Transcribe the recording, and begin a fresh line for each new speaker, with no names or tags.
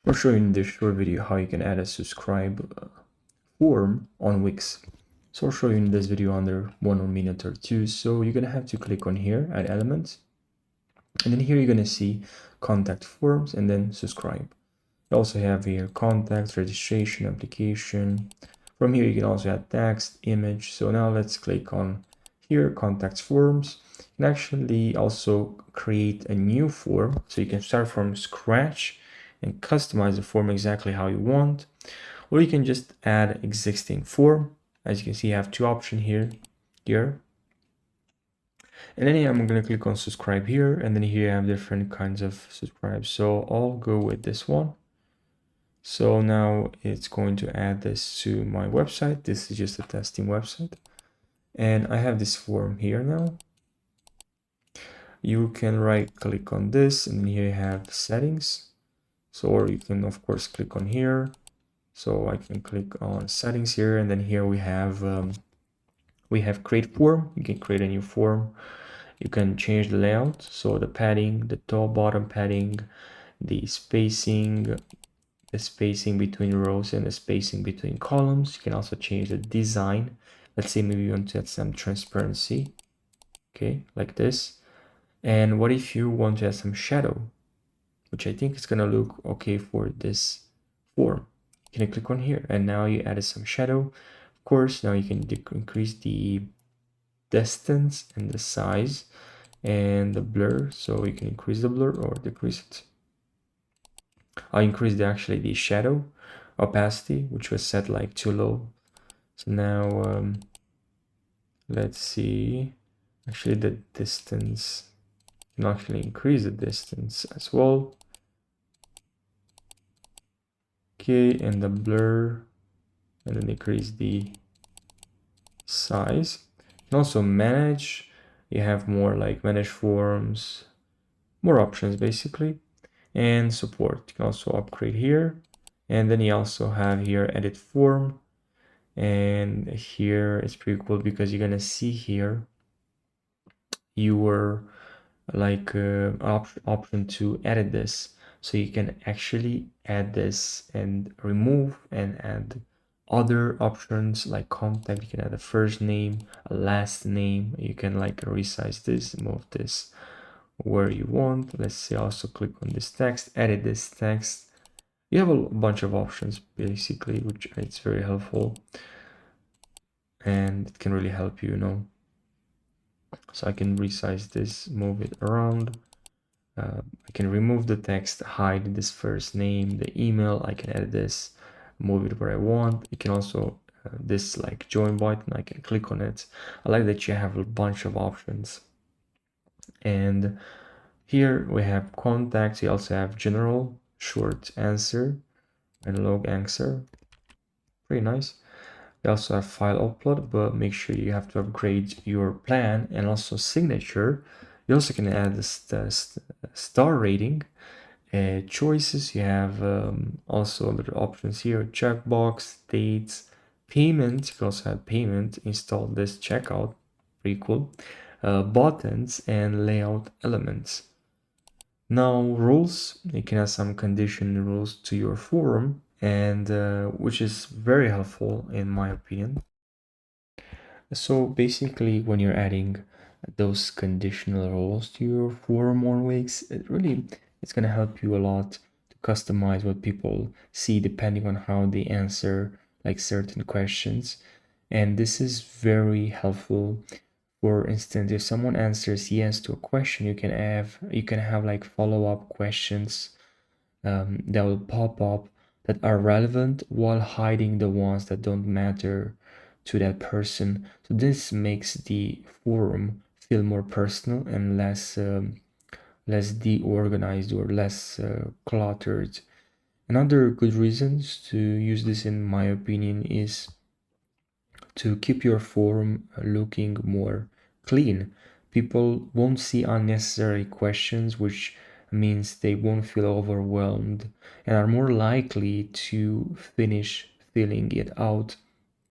I'll show you in this short video how you can add a subscribe form on Wix. So I'll show you in this video under 1 minute or two. So you're gonna have to click on here, add elements, and then here you're gonna see contact forms and then subscribe. You also have here contact, registration, application. From here you can also add text, image. So now let's click on here, contacts forms. You can actually also create a new form, so you can start from scratch and customize the form exactly how you want, or you can just add existing form. As you can see, you have two options here. And then I'm going to click on subscribe here, and then here you have different kinds of subscribe. So I'll go with this one. So now it's going to add this to my website. This is just a testing website. And I have this form here now. You can right click on this, and then here you have settings. So, or you can of course click on here. So I can click on settings here, and then here we have create form. You can create a new form. You can change the layout, so the padding, the top bottom padding, the spacing between rows, and the spacing between columns. You can also change the design. Let's say maybe you want to add some transparency, okay, like this. And what if you want to add some shadow, which I think is gonna look okay for this form. You can click on here, and now you added some shadow. Of course, now you can increase the distance and the size and the blur, so you can increase the blur or decrease it. I'll increase the shadow opacity, which was set like too low. So now let's see, actually the distance, you can actually increase the distance as well. Okay, and the blur, and then decrease the size. You can also manage. You have more like manage forms, more options basically, and support. You can also upgrade here, and then you also have here edit form, and here it's pretty cool because you're gonna see here your like option to edit this, so you can actually add this and remove and add other options like contact. You can add a first name, a last name. You can like resize this, move this where you want. Let's say also click on this text, edit this text. You have a bunch of options basically, which it's very helpful, and it can really help you, you know. So I can resize this, move it around. I can remove the text, hide this first name, the email. I can edit this, move it where I want. You can also this like join button, I can click on it. I like that you have a bunch of options. And here we have contacts. You also have general, short answer, and long answer. Pretty nice. You also have file upload, but make sure you have to upgrade your plan, and also signature. You also can add the star rating, choices. You have also other options here, checkbox, dates, payment. You can also have payment, install this checkout, pretty cool, buttons, and layout elements. Now rules, you can add some condition rules to your form, and which is very helpful in my opinion. So basically, when you're adding those conditional rules to your form on Wix, it's gonna help you a lot to customize what people see depending on how they answer like certain questions. And this is very helpful. For instance, if someone answers yes to a question, you can have like follow-up questions that will pop up that are relevant while hiding the ones that don't matter to that person. So this makes the forum feel more personal and less deorganized or less cluttered. Another good reasons to use this, in my opinion, is to keep your forum looking more clean. People won't see unnecessary questions, which means they won't feel overwhelmed and are more likely to finish filling it out